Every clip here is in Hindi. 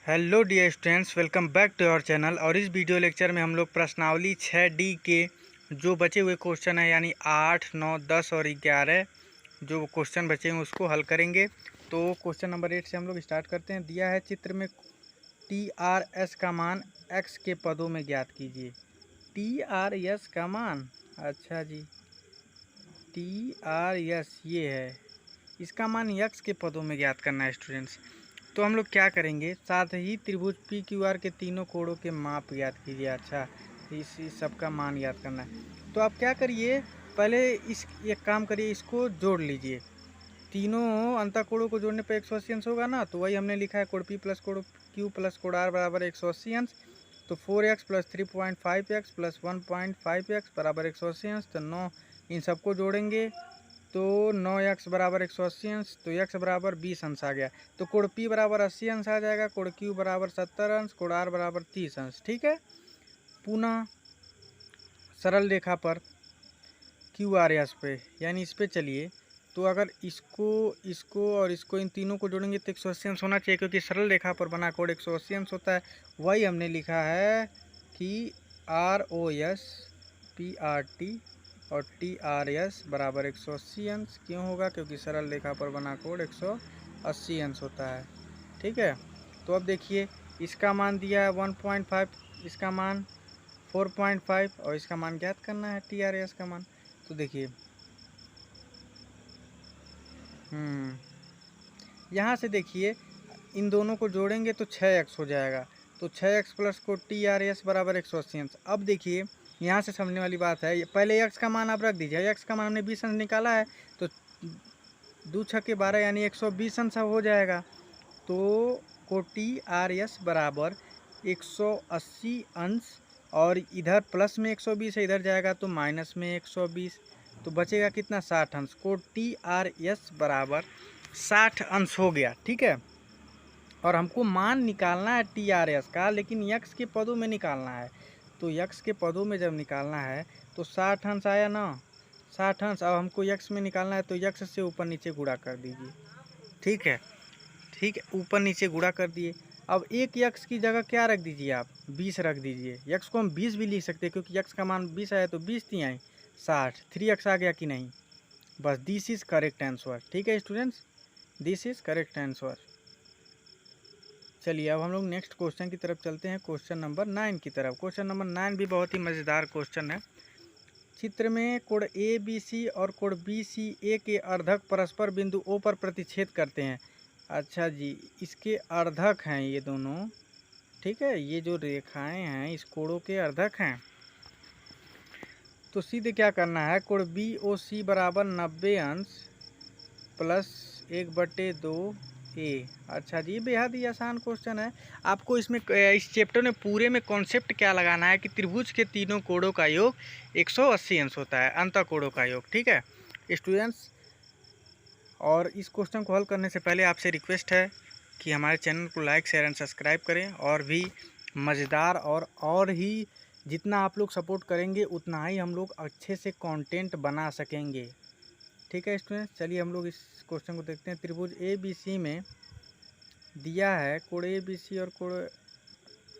Hello dear students, welcome back to our channel. और इस वीडियो लेक्चर में हम लोग प्रश्नावली 6D के जो बचे हुए क्वेश्चन हैं यानी 8, 9, 10 और 11 जो क्वेश्चन बचे हैं उसको हल करेंगे। तो क्वेश्चन नंबर 8 से हम लोग स्टार्ट करते हैं। दिया है चित्र में TRS का मान x के पदों में ज्ञात कीजिए। TRS का मान, अच्छा जी, TRS ये है, इसका मान x के पदों में ज्ञात करना है स्टूडेंट्स। तो हम लोग क्या करेंगे, साथ ही त्रिभुज PQR के तीनों कोणों के माप ज्ञात कीजिए। अच्छा, इस सब का मान याद करना है। तो आप क्या करिए, पहले एक काम करिए, इसको जोड़ लीजिए। तीनों अंतःकोणों को जोड़ने पर 180 अंश होगा ना, तो वही हमने लिखा है कोण P प्लस कोण Q प्लस कोण R बराबर 180 अंश। तो 4x plus 3.5x plus 1.5x बराबर 180 अंश। तो 9 इन सबको जोड़ेंगे तो 9x बराबर 180 अंश। तो x बराबर 20 अंश आ गया। तो कोण P बराबर 80 अंश आ जाएगा, कोण Q बराबर 70 अंश, कोण R बराबर 30 अंश। ठीक है, पुनः सरल रेखा पर QRS पे यानी इस पे चलिए। तो अगर इसको और इसको इन तीनों को जोड़ेंगे तो 180 अंश होना चाहिए, क्योंकि सरल रेखा पर बना कोण 180 अंश होता है। वही हमने लिखा है कि ROS PRT और TRS बराबर 180 अंश। क्यों होगा? क्योंकि सरल रेखा पर बना कोण 180 अंश होता है। ठीक है, तो अब देखिए, इसका मान दिया है 1.5, इसका मान 4.5 और इसका मान ज्ञात करना है TRS का मान। तो देखिए, यहाँ से देखिए, इन दोनों को जोड़ेंगे तो 6x हो जाएगा। तो 6x प्लस को TRS बराबर 180 अंश। अब देखिए, यहाँ से समझने वाली बात है, पहले x का मान आप रख दीजिए। x का मान हमने 20 अंश निकाला है, तो 2 छक्के 12 यानी 120 अंश हो जाएगा। तो को TRS बराबर 180 अंश, और इधर प्लस में 120 है, इधर जाएगा तो माइनस में 120, तो बचेगा कितना? 60 अंश। को TRS बराबर 60 अंश हो गया। ठीक है, और हमको मान निकालना है TRS का, लेकिन x के पदों में निकालना है। तो x के पदों में जब निकालना है तो 60 अंश आया ना, 60 अंश। अब हमको x में निकालना है तो x से ऊपर नीचे गुणा कर दीजिए। ठीक है, ठीक है, ऊपर नीचे गुणा कर दिए। अब एक x की जगह क्या रख दीजिए, आप 20 रख दीजिए। x को हम 20 भी लिख सकते हैं, क्योंकि x का मान 20 आया तो 20 नहीं आए 60, 3x आ गया कि नहीं। बस दिस इज करेक्ट आंसर। ठीक है students, this is correct answer. चलिए, अब हम लोग नेक्स्ट क्वेश्चन की तरफ चलते हैं, क्वेश्चन नंबर 9 की तरफ। क्वेश्चन नंबर 9 भी बहुत ही मज़ेदार क्वेश्चन है। चित्र में कोण ABC और कोण BCA के अर्धक परस्पर बिंदु O पर प्रतिच्छेद करते हैं। अच्छा जी, इसके अर्धक हैं ये दोनों। ठीक है, ये जो रेखाएं हैं इस कोणों के अर्धक हैं। तो सीधे क्या करना है, कोण BOC बराबर 90 अंश प्लस 1/2A। अच्छा जी, बेहद ही आसान क्वेश्चन है। आपको इसमें इस चैप्टर में पूरे में कॉन्सेप्ट क्या लगाना है कि त्रिभुज के तीनों कोणों का योग 180 अंश होता है, अंतः कोणों का योग। ठीक है स्टूडेंट्स, और इस क्वेश्चन को हल करने से पहले आपसे रिक्वेस्ट है कि हमारे चैनल को लाइक, शेयर एंड सब्सक्राइब करें। और भी मज़ेदार और ही जितना आप लोग सपोर्ट करेंगे उतना ही हम लोग अच्छे से कंटेंट बना सकेंगे। ठीक है स्टूडेंट्स, चलिए हम लोग इस क्वेश्चन को देखते हैं। त्रिभुज ABC में दिया है कोण ABC और कोण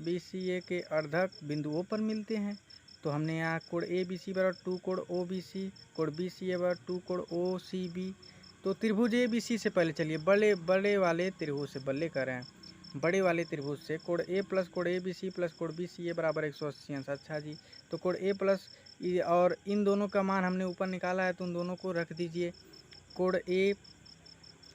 BCA के अर्धक बिंदु O पर मिलते हैं। तो हमने यहाँ कोण ABC बराबर 2 कोण OBC, कोण BCA बराबर 2 कोण OCB। तो त्रिभुज ABC से पहले चलिए बड़े वाले त्रिभुज से बल्ले करें, बड़े वाले त्रिभुज से कोण A प्लस कोण ABC प्लस कोण BCA बराबर 180 अंश। अच्छा जी, तो कोण A प्लस और इन दोनों का मान हमने ऊपर निकाला है, तो उन दोनों को रख दीजिए। कोण A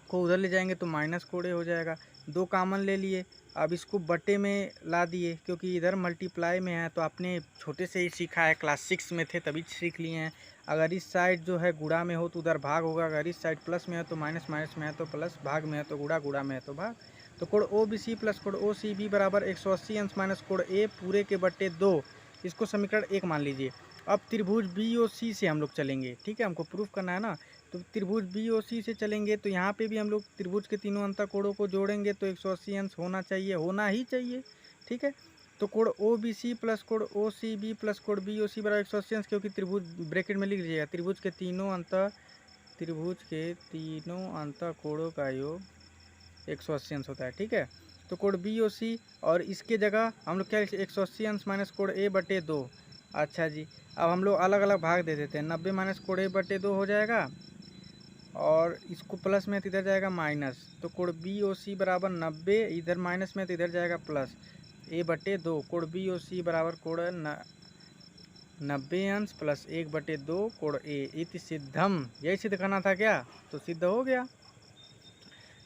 को उधर ले जाएंगे तो माइनस कोण A हो जाएगा। 2 कॉमन ले लिए, अब इसको बटे में ला दिए, क्योंकि इधर मल्टीप्लाई में है। तो आपने छोटे से ही सीखा है, क्लास 6 में थे तभी सीख लिए हैं। अगर इस साइड जो है गुणा में हो तो उधर भाग होगा, अगर इस साइड प्लस में है तो माइनस, माइनस में है तो प्लस, भाग में है तो गुणा, गुणा में है तो भाग। तो कोण OBC प्लस कोण OCB बराबर 180 अंश माइनस कोण A पूरे के बटे 2, इसको समीकरण 1 मान लीजिए। अब त्रिभुज BOC से हम लोग चलेंगे। ठीक है, हमको प्रूफ करना है ना। तो त्रिभुज BOC से चलेंगे तो यहाँ पे भी हम लोग त्रिभुज के तीनों अंतःकोणों को जोड़ेंगे तो 180 अंश होना चाहिए, होना ही चाहिए। ठीक है, तो कोण OBC प्लस कोण OCB प्लस कोण BOC बराबर 180 अंश, क्योंकि त्रिभुज ब्रैकेट में लिख लीजिएगा, त्रिभुज के तीनों अंतःकोणों का योग 180 अंश होता है, ठीक है। तो कोण बी ओ सी, और इसके जगह हम लोग क्या 180 अंश माइनस कोण ए बटे 2। अच्छा जी, अब हम लोग अलग अलग भाग दे देते हैं। 90 माइनस कोण ए बटे 2 हो जाएगा, और इसको प्लस में तो इधर जाएगा माइनस, तो कोण बी ओ सी बराबर 90, इधर माइनस में तो इधर जाएगा प्लस, ए बटे 2। कोण बी ओ सी बराबर कोण 90 अंश प्लस 1/2 कोण ए इति सिद्धम। यही सिद्ध करना था क्या, तो सिद्ध हो गया।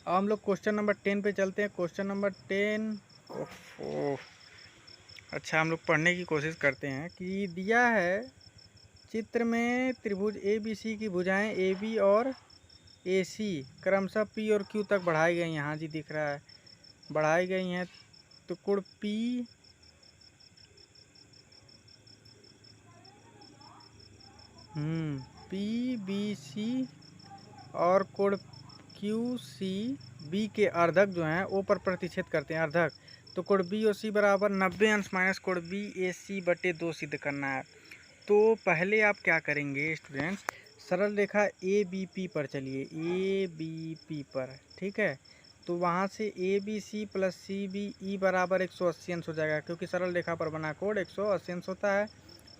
अब हम लोग क्वेश्चन नंबर 10 पे चलते हैं। क्वेश्चन नंबर 10, ओह, अच्छा हम लोग पढ़ने की कोशिश करते हैं। कि दिया है चित्र में त्रिभुज ए बी सी की भुजाएं ए बी और ए सी क्रमशः पी और क्यू तक बढ़ाई गई हैं। हाँ जी, दिख रहा है, बढ़ाई गई हैं। तो कोण पी बी सी और कोण क्यू सी बी के अर्धक जो हैं ओ पर प्रतिच्छेद करते हैं, अर्धक। तो कोण बी ओ सी बराबर 90 अंश माइनस कोण बी ए सी बटे 2 सिद्ध करना है। तो पहले आप क्या करेंगे स्टूडेंट्स, सरल रेखा ए बी पी पर चलिए, ए बी पी पर, ठीक है। तो वहाँ से A B C plus C B E बराबर 180 अंश हो जाएगा, क्योंकि सरल रेखा पर बना कोण 180 अंश होता है।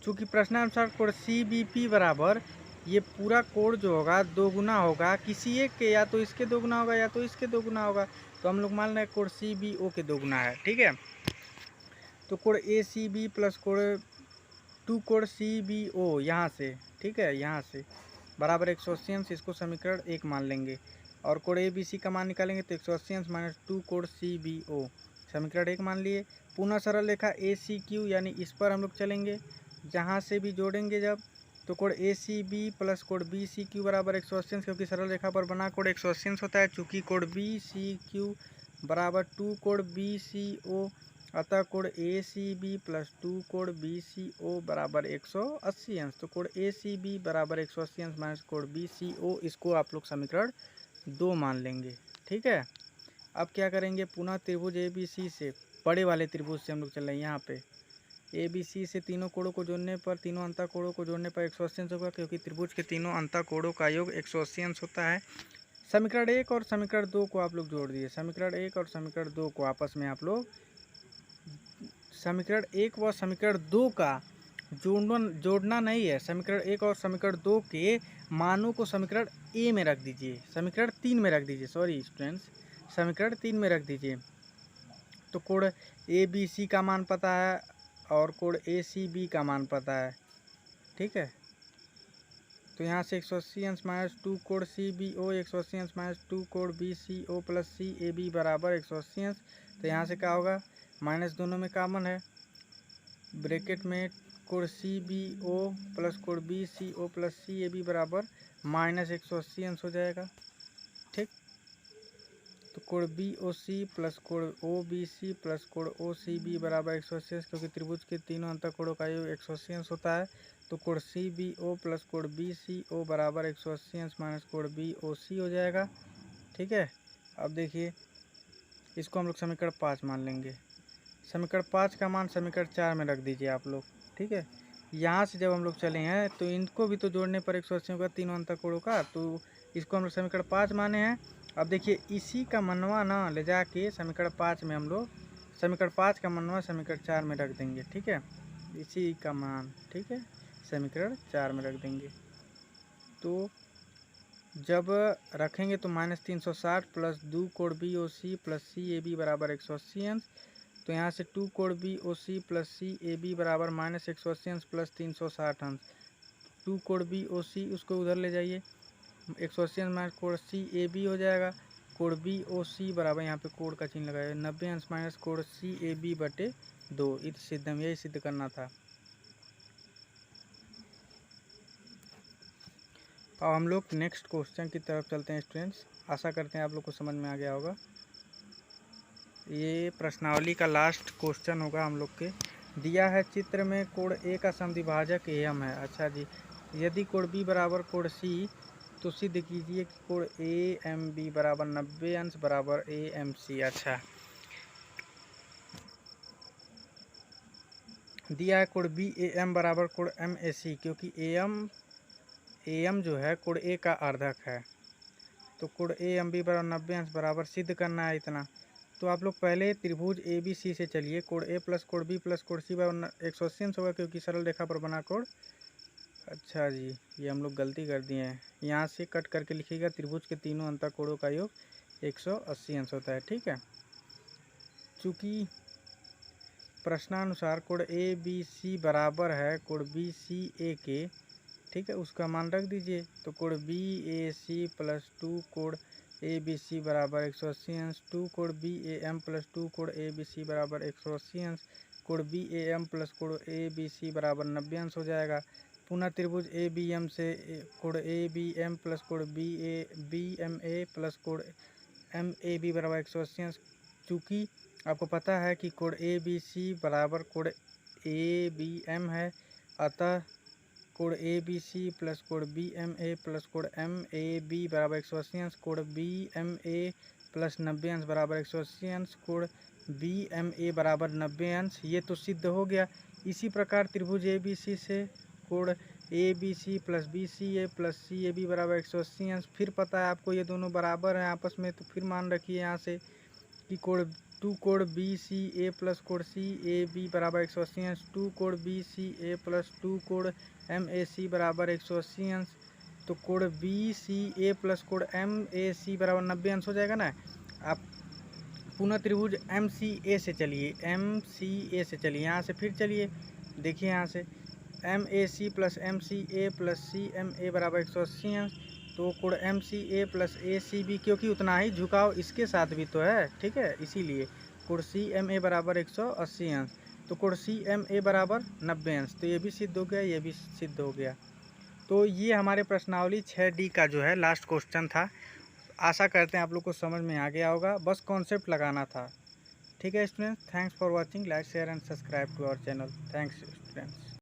चूँकि प्रश्नानुसार कोण सी बी पी बराबर, ये पूरा कोण जो होगा दो गुना होगा किसी एक के, या तो इसके दो गुना होगा या तो इसके दो गुना होगा। तो हम लोग मान रहे हैं कोण सी बी ओ के दो गुना है, ठीक है। तो कोण ए सी बी प्लस कोण 2 कोण सी बी ओ यहाँ से, ठीक है, यहाँ से बराबर 180 अंश, इसको समीकरण 1 मान लेंगे। और कोण ए बी सी का मान निकालेंगे तो 180 अंश माइनस 2 कोण सी बी ओ, समीकरण 1 मान लिए। पुनः सरल रेखा ए सी क्यू, यानी इस पर हम लोग चलेंगे, जहाँ से भी जोड़ेंगे जब, तो कोण ए सी बी प्लस कोण बी सी क्यू बराबर 180 अंश, क्योंकि सरल रेखा पर बना कोण 180 अंश होता है। चूँकि कोण बी सी क्यू बराबर 2 कोण बी सी ओ, अतः कोण ए सी बी प्लस 2 कोण बी सी ओ बराबर 180 अंश। तो कोण ए सी बी बराबर 180 अंश माइनस कोण बी सी ओ, इसको आप लोग समीकरण 2 मान लेंगे, ठीक है। अब क्या करेंगे, पुनः त्रिभुज ए बी सी से, बड़े वाले त्रिभुज से हम लोग चल रहे हैं यहाँ पे, ए बी सी से तीनों कोणों को जोड़ने पर, तीनों अंतः कोणों को जोड़ने पर 180 अंश होगा, क्योंकि त्रिभुज के तीनों अंतः कोणों का योग 180 अंश होता है। समीकरण 1 और समीकरण 2 को आप लोग जोड़ दिए। समीकरण 1 और समीकरण 2 को आपस में आप लोग, समीकरण 1 व समीकरण 2 का जोड़ना नहीं है। समीकरण 1 और समीकरण 2 के मानों को समीकरण ए में रख दीजिए, समीकरण 3 में रख दीजिए, सॉरी स्टूडेंट्स, समीकरण 3 में रख दीजिए। तो कोण ए बी सी का मान पता है और कोण ए सी बी का मान पता है, ठीक है। तो यहाँ से 180 अंश माइनस 2 कोण सी बी ओ, 180 अंश माइनस 2 कोण B C O plus C A B बराबर 180 अंश। तो यहाँ से क्या होगा, माइनस दोनों में कॉमन है, ब्रैकेट में कोण सी बी ओ प्लस कोण B C O plus C A B बराबर माइनस 180 अंश हो जाएगा, ठीक। तो कोण बी ओ सी प्लस कोण ओ बी सी प्लस कोण ओ सी बी बराबर 180 अंश, क्योंकि त्रिभुज के तीनों अंतः कोणों का योग 180 अंश होता है। तो कोण सी बी ओ प्लस कोण बी सी ओ बराबर 180 अंश माइनस कोण बी ओ सी हो जाएगा, ठीक है। अब देखिए, इसको हम लोग समीकरण 5 मान लेंगे। समीकरण 5 का मान समीकरण 4 में रख दीजिए आप लोग, ठीक है। यहाँ से जब हम लोग चले हैं तो इनको भी तो जोड़ने पर 180 होगा, तीनों अंतः कोणों का, तो इसको हम लोग समीकरण 5 माने हैं। अब देखिए, इसी का मनवा ना ले जाके समीकरण 5 में हम लोग, समीकरण 5 का मनवा समीकरण 4 में रख देंगे, ठीक है। इसी का मान, ठीक है, समीकरण 4 में रख देंगे। तो जब रखेंगे तो माइनस 360 प्लस 2 कोण B O C plus C A B बराबर 180 अंश। तो यहाँ से 2 कोण B O C plus C A B बराबर माइनस 180 अंश प्लस 360 अंश। 2 कोण बी ओ सी उसको उधर ले जाइए, 180 अंश माइनस कोण सी ए बी हो जाएगा। कोण बी ओ सी बराबर, यहाँ पे कोण का चिन्ह लगाया, 90 अंश माइनस कोण सी ए बी बटे 2, इति सिद्धम, यही सिद्ध करना था। अब हम लोग नेक्स्ट क्वेश्चन की तरफ चलते हैं स्टूडेंट्स। आशा करते हैं आप लोग को समझ में आ गया होगा। ये प्रश्नावली का लास्ट क्वेश्चन होगा हम लोग के। दिया है चित्र में कोण ए का समद्विभाजक एम है। अच्छा जी, यदि कोण बी बराबर कोण सी, तो सिद्ध कीजिए कि कोण ए एम बी बराबर 90 अंश बराबर ए एम सी। अच्छा, दिया है कोण बी ए एम बराबर कोण एम ए सी, क्योंकि ए एम जो है कोण ए का अर्धक है। तो कोण ए एम बी बराबर 90 अंश बराबर सिद्ध करना है इतना। तो आप लोग पहले त्रिभुज ए बी सी से चलिए। कोण ए प्लस कोण बी प्लस कोण सी बराबर 180 अंश होगा, क्योंकि सरल रेखा पर बना कोण। अच्छा जी, ये हम लोग गलती कर दिए हैं, यहाँ से कट करके लिखिएगा त्रिभुज के तीनों अंतःकोणों का योग 180 अंश होता है। ठीक है, चूँकि प्रश्नानुसार कोण ए बी सी बराबर है कोण बी सी ए के, ठीक है, उसका मान रख दीजिए। तो कोण बी ए सी प्लस 2 कोण ए बी सी बराबर 180 अंश, 2 कोण बी ए एम प्लस 2 कोण ए बी सी बराबर 180 अंश, कोण बी ए एम प्लस कोण ए बी सी बराबर 90 अंश हो जाएगा। पुनः त्रिभुज ए बी एम से कोण ए बी एम प्लस कोण बी एम ए प्लस कोण एम ए बी बराबर 180 अंश। चूँकि आपको पता है कि कोण ए बी सी बराबर कोण ए बी एम है, अतः कोण ए बी सी प्लस कोण बी एम ए प्लस कोण एम ए बी बराबर 180 अंश, कोण बी एम ए प्लस 90 अंश बराबर 180 अंश, कोण बी एम ए बराबर 90 अंश। ये तो सिद्ध हो गया। इसी प्रकार त्रिभुज ए बी सी से कोण A B C plus B C A plus C A B बराबर 180 अंश। फिर पता है आपको ये दोनों बराबर हैं आपस में, तो फिर मान रखिए यहाँ से कि कोण 2 कोण बी सी ए प्लस कोण सी ए बी बराबर 180 अंश, 2 कोण बी सी ए प्लस 2 कोण एम ए सी बराबर 180 अंश। तो कोण बी सी ए प्लस कोण एम ए सी बराबर 90 अंश हो जाएगा ना। आप पुनः त्रिभुज एम सी ए से चलिए, एम सी ए से चलिए, यहाँ से फिर चलिए, देखिए यहाँ से M A C plus M C A plus C M A बराबर 180 अंश। तो कोण M C A plus A C B, क्योंकि उतना ही झुकाव इसके साथ भी तो है, ठीक है, इसीलिए कोण सी एम ए बराबर 180 अंश। तो कोण सी एम ए बराबर 90 अंश। तो ये भी सिद्ध हो गया, ये भी सिद्ध हो गया। तो ये हमारे प्रश्नावली 6D का जो है लास्ट क्वेश्चन था। आशा करते हैं आप लोग को समझ में आ गया होगा, बस कॉन्सेप्ट लगाना था। ठीक है students, thanks for watching, like share and subscribe to our channel. Thanks students.